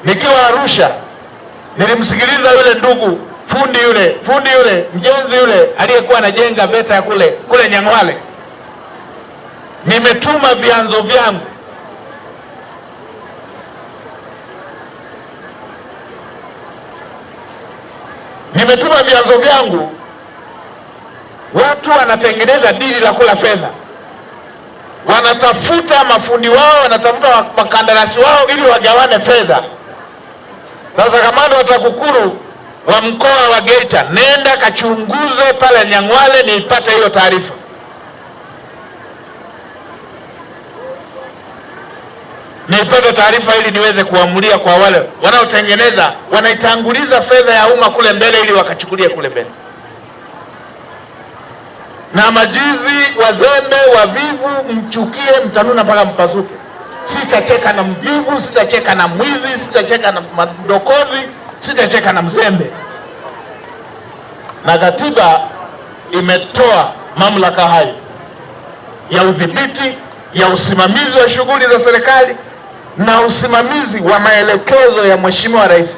Nikiwa Arusha nilimsikiliza yule ndugu fundi yule mjenzi yule aliyekuwa anajenga VETA kule Nyang'hwale. Nimetuma vyanzo vyangu, watu wanatengeneza dili la kula fedha, wanatafuta mafundi wao, wanatafuta makandarasi wao ili wagawane fedha. Sasa kamanda wa TAKUKURU wa mkoa wa Geita, nenda kachunguze pale Nyang'hwale nipate hiyo taarifa. Nipate taarifa ili niweze kuamulia kwa wale wanaotengeneza, wanaitanguliza fedha ya umma kule mbele ili wakachukulie kule mbele. Na majizi, wazembe, wavivu, mchukie, mtanuna mpaka mpasuke. Sitacheka na mvivu, sitacheka na mwizi, sitacheka na mdokozi, sitacheka na mzembe. Na katiba imetoa mamlaka hayo ya udhibiti, ya usimamizi wa shughuli za serikali na usimamizi wa maelekezo ya Mheshimiwa Rais